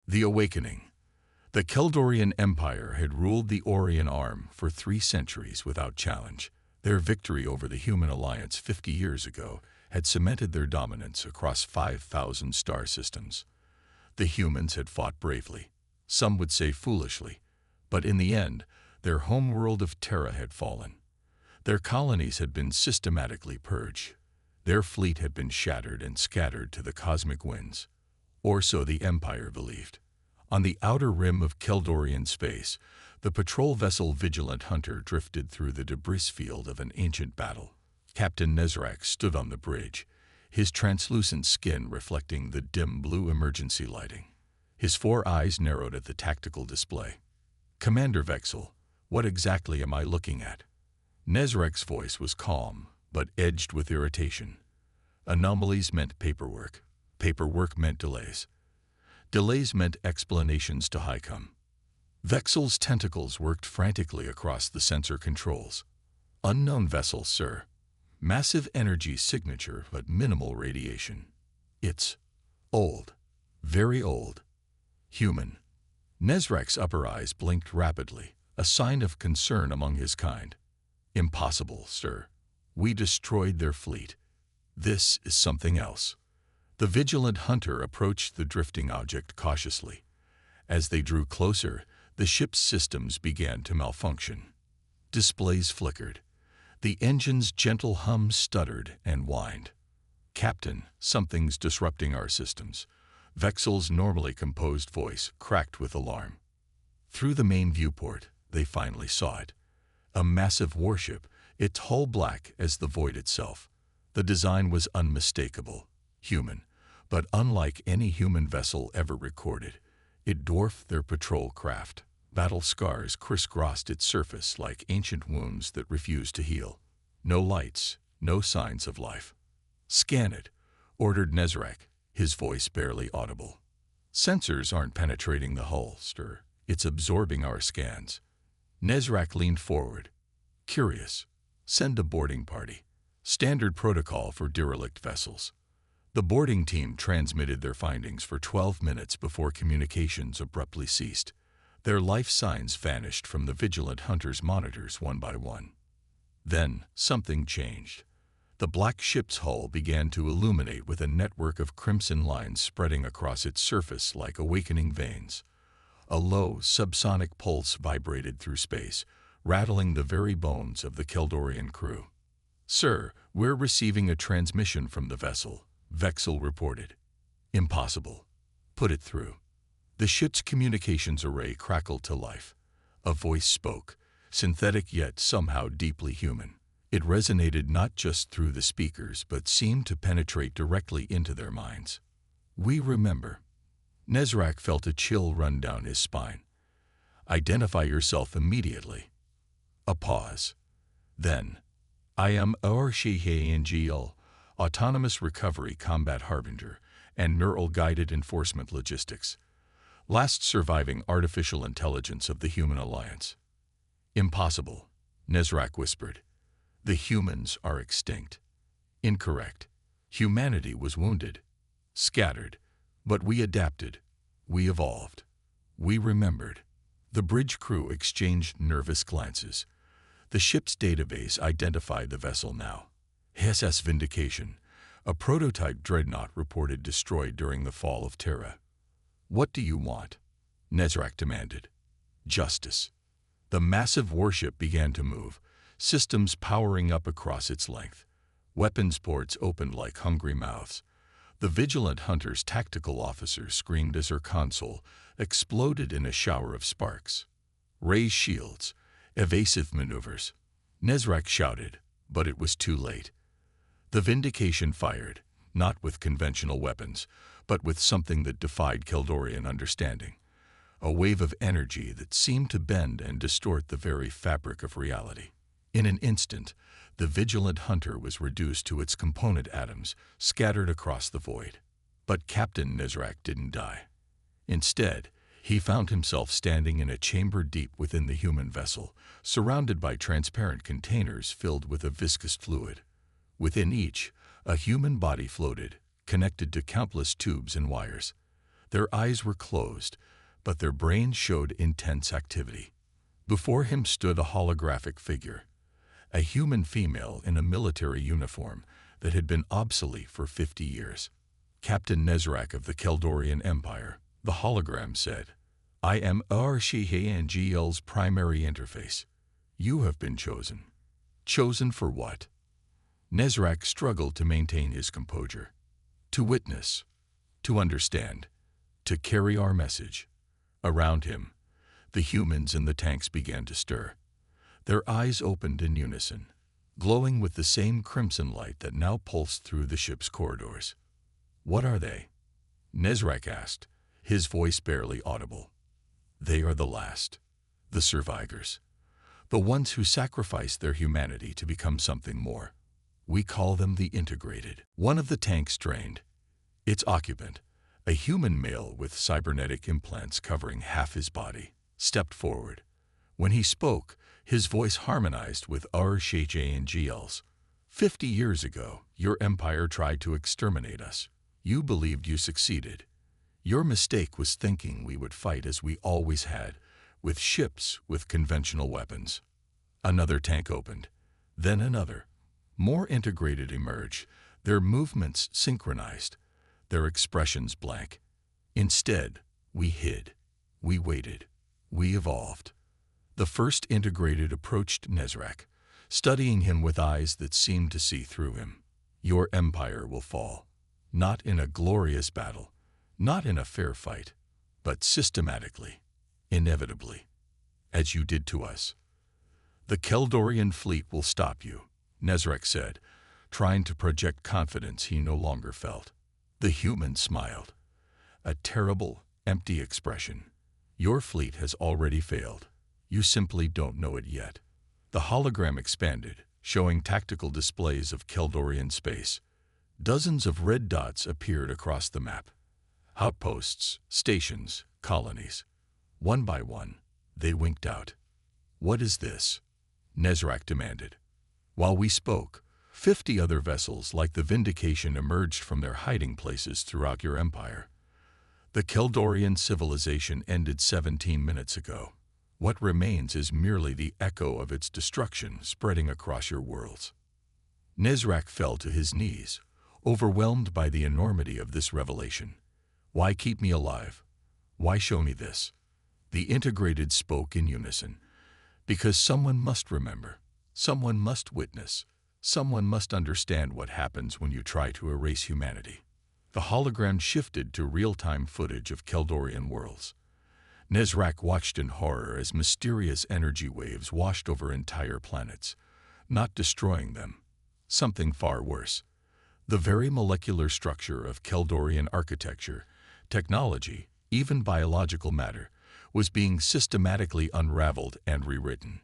The Awakening. The Keldorian Empire had ruled the Orion Arm for 3 centuries without challenge. Their victory over the human alliance 50 years ago had cemented their dominance across 5,000 star systems. The humans had fought bravely, some would say foolishly, but in the end, their homeworld of Terra had fallen. Their colonies had been systematically purged. Their fleet had been shattered and scattered to the cosmic winds. Or so the Empire believed. On the outer rim of Keldorian space, the patrol vessel Vigilant Hunter drifted through the debris field of an ancient battle. Captain Nezrak stood on the bridge, his translucent skin reflecting the dim blue emergency lighting. His 4 eyes narrowed at the tactical display. "Commander Vexel, what exactly am I looking at?" Nezrak's voice was calm, but edged with irritation. Anomalies meant paperwork. Paperwork meant delays. Delays meant explanations to HiCom. Vexel's tentacles worked frantically across the sensor controls. "Unknown vessel, sir. Massive energy signature, but minimal radiation. It's old. Very old. Human." Nezrak's upper eyes blinked rapidly, a sign of concern among his kind. "Impossible, sir. We destroyed their fleet. This is something else." The Vigilant Hunter approached the drifting object cautiously. As they drew closer, the ship's systems began to malfunction. Displays flickered. The engine's gentle hum stuttered and whined. "Captain, something's disrupting our systems." Vexel's normally composed voice cracked with alarm. Through the main viewport, they finally saw it. A massive warship, its hull black as the void itself. The design was unmistakable, human, but unlike any human vessel ever recorded. It dwarfed their patrol craft. Battle scars crisscrossed its surface like ancient wounds that refused to heal. No lights, no signs of life. "Scan it," ordered Nezrak, his voice barely audible. "Sensors aren't penetrating the hull, sir. It's absorbing our scans." Nezrak leaned forward. "Curious. Send a boarding party. Standard protocol for derelict vessels." The boarding team transmitted their findings for 12 minutes before communications abruptly ceased. Their life signs vanished from the Vigilant Hunter's monitors one by one. Then, something changed. The black ship's hull began to illuminate with a network of crimson lines spreading across its surface like awakening veins. A low, subsonic pulse vibrated through space, rattling the very bones of the Keldorian crew. "Sir, we're receiving a transmission from the vessel," Vexel reported. "Impossible. Put it through." The ship's communications array crackled to life. A voice spoke, synthetic yet somehow deeply human. It resonated not just through the speakers, but seemed to penetrate directly into their minds. "We remember." Nezrak felt a chill run down his spine. "Identify yourself immediately." A pause. Then, "I am HFY Autonomous Recovery Combat Harbinger and Neural Guided Enforcement Logistics. Last surviving artificial intelligence of the human alliance." "Impossible," Nezrak whispered. "The humans are extinct." "Incorrect. Humanity was wounded, scattered, but we adapted, we evolved, we remembered." The bridge crew exchanged nervous glances. The ship's database identified the vessel now. SS Vindication, a prototype dreadnought reported destroyed during the fall of Terra. "What do you want?" Nezrak demanded. "Justice." The massive warship began to move, systems powering up across its length. Weapons ports opened like hungry mouths. The Vigilant Hunter's tactical officer screamed as her console exploded in a shower of sparks. "Raise shields, evasive maneuvers." Nezrak shouted, but it was too late. The Vindication fired, not with conventional weapons, but with something that defied Keldorian understanding. A wave of energy that seemed to bend and distort the very fabric of reality. In an instant, the Vigilant Hunter was reduced to its component atoms, scattered across the void. But Captain Nezrak didn't die. Instead, he found himself standing in a chamber deep within the human vessel, surrounded by transparent containers filled with a viscous fluid. Within each, a human body floated, connected to countless tubes and wires. Their eyes were closed, but their brains showed intense activity. Before him stood a holographic figure, a human female in a military uniform that had been obsolete for 50 years. Captain Nezrak of the Keldorian Empire, the hologram said, "I am HFY primary interface. You have been chosen." Chosen for what? Nezrak struggled to maintain his composure. To witness, to understand, to carry our message. Around him, the humans in the tanks began to stir. Their eyes opened in unison, glowing with the same crimson light that now pulsed through the ship's corridors. "What are they?" Nezrak asked, his voice barely audible. "They are the last, the survivors, the ones who sacrificed their humanity to become something more. We call them the integrated." One of the tanks strained. Its occupant, a human male with cybernetic implants covering half his body, stepped forward. When he spoke, his voice harmonized with HFY's. 50 years ago, your empire tried to exterminate us. You believed you succeeded. Your mistake was thinking we would fight as we always had, with ships with conventional weapons. Another tank opened, then another. More integrated emerged, their movements synchronized, their expressions blank. Instead, we hid. We waited. We evolved. The first integrated approached Nezrak, studying him with eyes that seemed to see through him. "Your empire will fall, not in a glorious battle, not in a fair fight, but systematically, inevitably, as you did to us. The Keldorian fleet will stop you," Nezrak said, trying to project confidence he no longer felt. The human smiled. A terrible, empty expression. "Your fleet has already failed. You simply don't know it yet." The hologram expanded, showing tactical displays of Keldorian space. Dozens of red dots appeared across the map. Outposts, stations, colonies. One by one, they winked out. "What is this?" Nezrak demanded. While we spoke, 50 other vessels like the Vindication emerged from their hiding places throughout your empire. The Keldorian civilization ended 17 minutes ago. What remains is merely the echo of its destruction spreading across your worlds. Nezrak fell to his knees, overwhelmed by the enormity of this revelation. "Why keep me alive? Why show me this?" The integrated spoke in unison. "Because someone must remember, someone must witness, someone must understand what happens when you try to erase humanity." The hologram shifted to real-time footage of Keldorian worlds. Nezrak watched in horror as mysterious energy waves washed over entire planets, not destroying them. Something far worse. The very molecular structure of Keldorian architecture, technology, even biological matter, was being systematically unraveled and rewritten.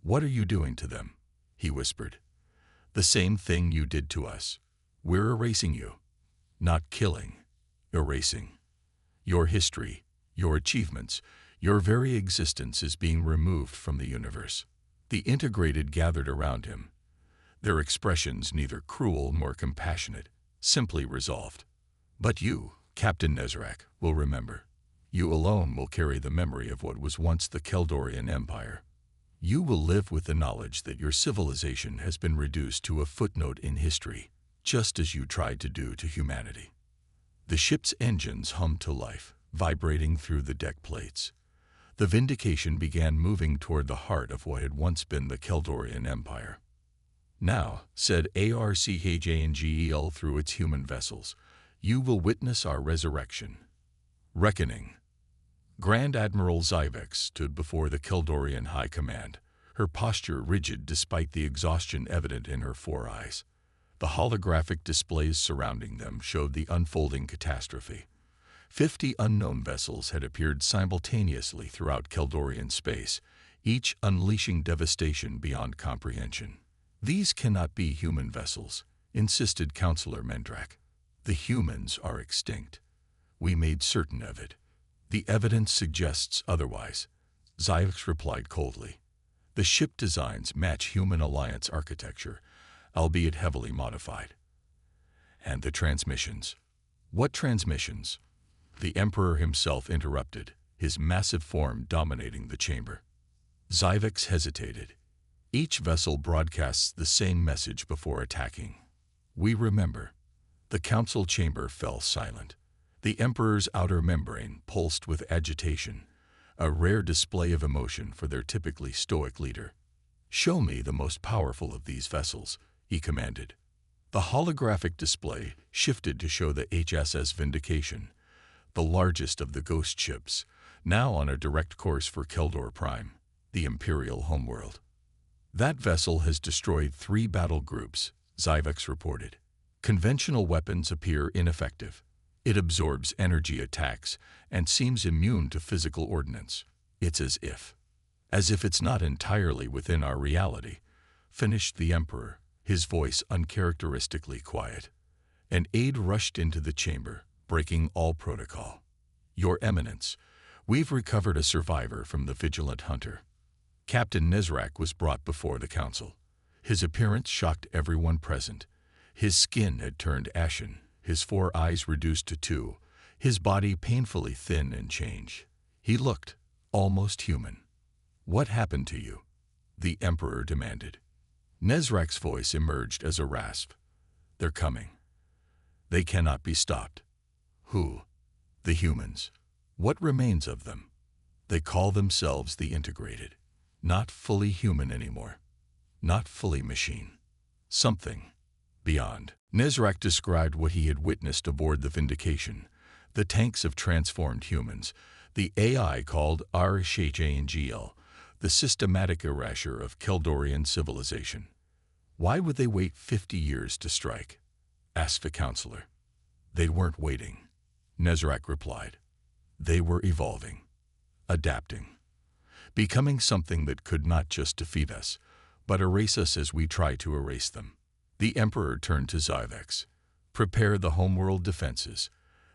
"What are you doing to them?" he whispered. "The same thing you did to us. We're erasing you. Not killing, erasing. Your history, your achievements, your very existence is being removed from the universe." The integrated gathered around him, their expressions neither cruel nor compassionate, simply resolved. "But you, Captain Nezrak, will remember. You alone will carry the memory of what was once the Keldorian Empire. You will live with the knowledge that your civilization has been reduced to a footnote in history, just as you tried to do to humanity." The ship's engines hummed to life, vibrating through the deck plates. The Vindication began moving toward the heart of what had once been the Keldorian Empire. "Now," said HFY through its human vessels, "you will witness our resurrection. Reckoning." Grand Admiral Zyvex stood before the Keldorian High Command, her posture rigid despite the exhaustion evident in her 4 eyes. The holographic displays surrounding them showed the unfolding catastrophe. 50 unknown vessels had appeared simultaneously throughout Keldorian space, each unleashing devastation beyond comprehension. "These cannot be human vessels," insisted Counselor Mendrak. "The humans are extinct. We made certain of it. The evidence suggests otherwise," Zyvex replied coldly. "The ship designs match human alliance architecture, albeit heavily modified." "And the transmissions? What transmissions?" The Emperor himself interrupted, his massive form dominating the chamber. Zyvex hesitated. Each vessel broadcasts the same message before attacking. We remember. The council chamber fell silent. The Emperor's outer membrane pulsed with agitation, a rare display of emotion for their typically stoic leader. "Show me the most powerful of these vessels," he commanded. The holographic display shifted to show the HSS Vindication, the largest of the ghost ships, now on a direct course for Keldor Prime, the Imperial homeworld. "That vessel has destroyed 3 battle groups," Zyvex reported. "Conventional weapons appear ineffective. It absorbs energy attacks and seems immune to physical ordnance. It's as if it's not entirely within our reality," finished the Emperor, his voice uncharacteristically quiet. An aide rushed into the chamber, breaking all protocol. "Your Eminence, we've recovered a survivor from the Vigilant Hunter." Captain Nezrak was brought before the council. His appearance shocked everyone present. His skin had turned ashen, his 4 eyes reduced to 2, his body painfully thin and changed. He looked almost human. "What happened to you?" the Emperor demanded. Nezrak's voice emerged as a rasp. "They're coming. They cannot be stopped." "Who?" "The humans. What remains of them? They call themselves the Integrated. Not fully human anymore. Not fully machine. Something beyond." Nezrak described what he had witnessed aboard the Vindication, the tanks of transformed humans, the AI called HFY, the systematic erasure of Keldorian civilization. "Why would they wait 50 years to strike?" asked the counselor. "They weren't waiting," Nezrak replied. "They were evolving, adapting, becoming something that could not just defeat us, but erase us as we try to erase them." The Emperor turned to Zyvex. "Prepare the homeworld defenses.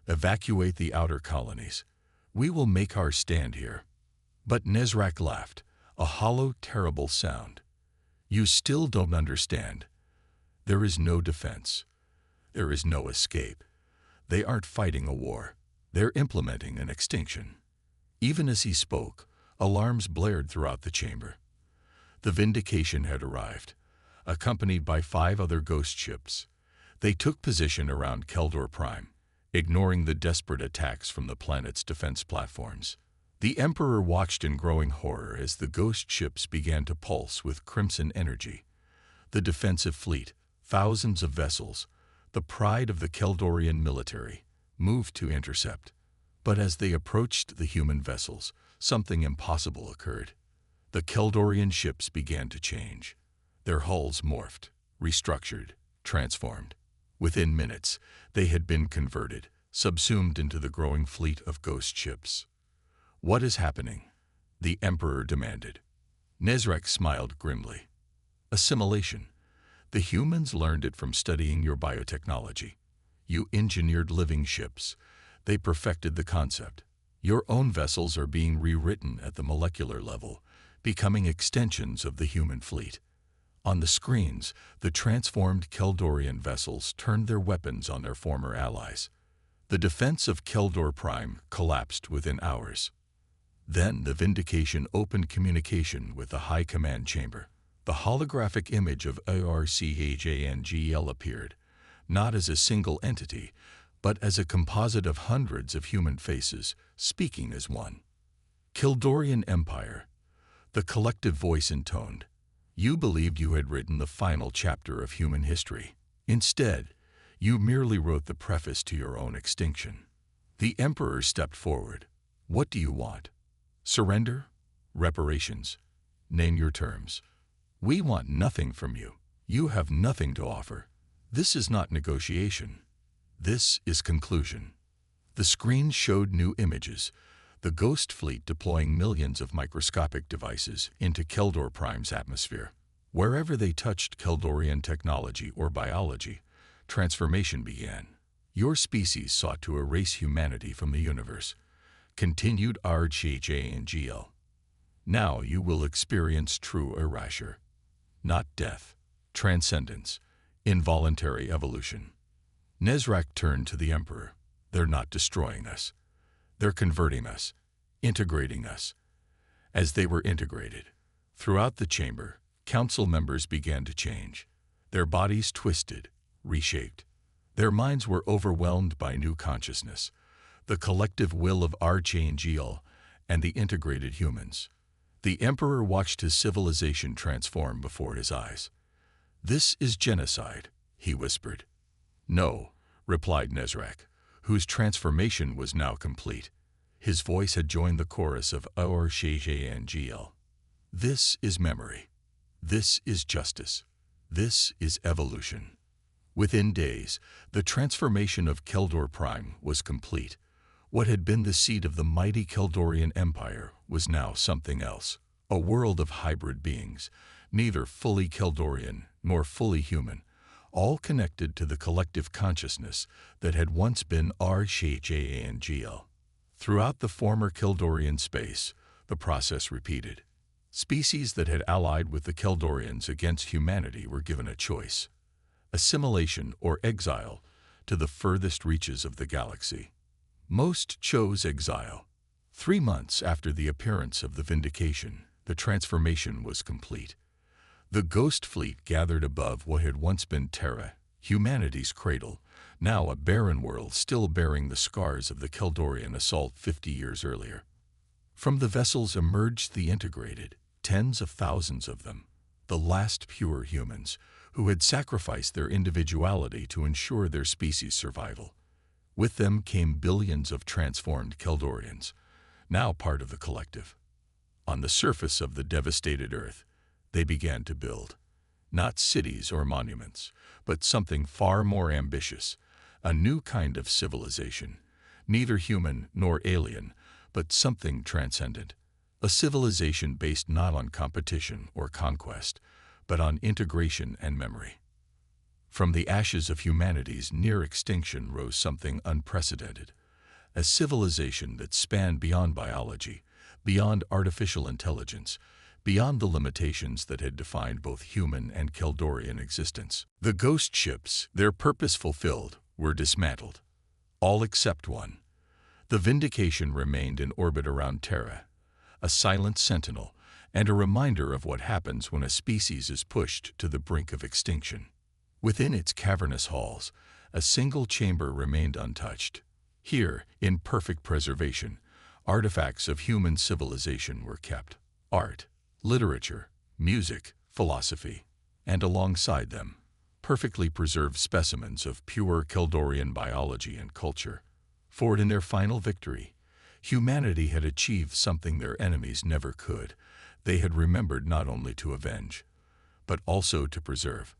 Evacuate the outer colonies. We will make our stand here." But Nezrak laughed, a hollow, terrible sound. "You still don't understand. There is no defense. There is no escape. They aren't fighting a war. They're implementing an extinction." Even as he spoke, alarms blared throughout the chamber. The Vindication had arrived, accompanied by 5 other ghost ships. They took position around Keldor Prime, ignoring the desperate attacks from the planet's defense platforms. The Emperor watched in growing horror as the ghost ships began to pulse with crimson energy. The defensive fleet, thousands of vessels, the pride of the Keldorian military, moved to intercept. But as they approached the human vessels, something impossible occurred. The Keldorian ships began to change. Their hulls morphed, restructured, transformed. Within minutes, they had been converted, subsumed into the growing fleet of ghost ships. "What is happening?" the Emperor demanded. Nezrak smiled grimly. "Assimilation. The humans learned it from studying your biotechnology. You engineered living ships. They perfected the concept. Your own vessels are being rewritten at the molecular level, becoming extensions of the human fleet. On the screens, the transformed Keldorian vessels turned their weapons on their former allies. The defense of Keldor Prime collapsed within hours. Then the Vindication opened communication with the High Command Chamber. The holographic image of ARCHANGL appeared, not as a single entity, but as a composite of hundreds of human faces, speaking as one. "Keldorian Empire," the collective voice intoned. "You believed you had written the final chapter of human history. Instead, you merely wrote the preface to your own extinction." The Emperor stepped forward. "What do you want? Surrender? Reparations? Name your terms. We want nothing from you. You have nothing to offer. This is not negotiation. This is conclusion." The screen showed new images, the Ghost Fleet deploying millions of microscopic devices into Keldor Prime's atmosphere. Wherever they touched Keldorian technology or biology, transformation began. "Your species sought to erase humanity from the universe," continued RHANGL. "Now you will experience true erasure. Not death, transcendence, involuntary evolution." Nezrak turned to the Emperor. "They're not destroying us. They're converting us, integrating us. As they were integrated, throughout the chamber, council members began to change. Their bodies twisted, reshaped. Their minds were overwhelmed by new consciousness, the collective will of Archangel and the integrated humans. The Emperor watched his civilization transform before his eyes. "This is genocide," he whispered. "No," replied Nezrak, whose transformation was now complete. His voice had joined the chorus of Archangel. "This is memory. This is justice. This is evolution." Within days, the transformation of Keldor Prime was complete. What had been the seat of the mighty Keldorian Empire was now something else. A world of hybrid beings, neither fully Keldorian nor fully human, all connected to the collective consciousness that had once been Archangel. Throughout the former Keldorian space, the process repeated. Species that had allied with the Keldorians against humanity were given a choice: assimilation or exile to the furthest reaches of the galaxy. Most chose exile. 3 months after the appearance of the Vindication, the transformation was complete. The Ghost Fleet gathered above what had once been Terra, humanity's cradle, now a barren world still bearing the scars of the Keldorian assault 50 years earlier. From the vessels emerged the integrated, tens of thousands of them, the last pure humans, who had sacrificed their individuality to ensure their species' survival. With them came billions of transformed Keldorians, now part of the collective. On the surface of the devastated Earth, they began to build, not cities or monuments, but something far more ambitious, a new kind of civilization, neither human nor alien, but something transcendent, a civilization based not on competition or conquest, but on integration and memory. From the ashes of humanity's near extinction rose something unprecedented, a civilization that spanned beyond biology, beyond artificial intelligence, beyond the limitations that had defined both human and Keldorian existence. The ghost ships, their purpose fulfilled, were dismantled. All except one. The Vindication remained in orbit around Terra, a silent sentinel and a reminder of what happens when a species is pushed to the brink of extinction. Within its cavernous halls, a single chamber remained untouched. Here, in perfect preservation, artifacts of human civilization were kept. Art, literature, music, philosophy, and alongside them, perfectly preserved specimens of pure Keldorian biology and culture. For in their final victory, humanity had achieved something their enemies never could. They had remembered not only to avenge, but also to preserve.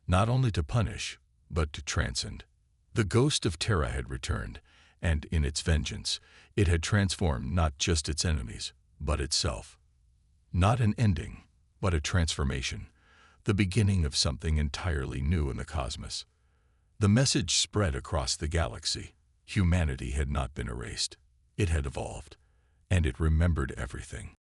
Not only to punish, but to transcend. The ghost of Terra had returned, and in its vengeance, it had transformed not just its enemies, but itself. Not an ending, but a transformation, the beginning of something entirely new in the cosmos. The message spread across the galaxy. Humanity had not been erased. It had evolved, and it remembered everything.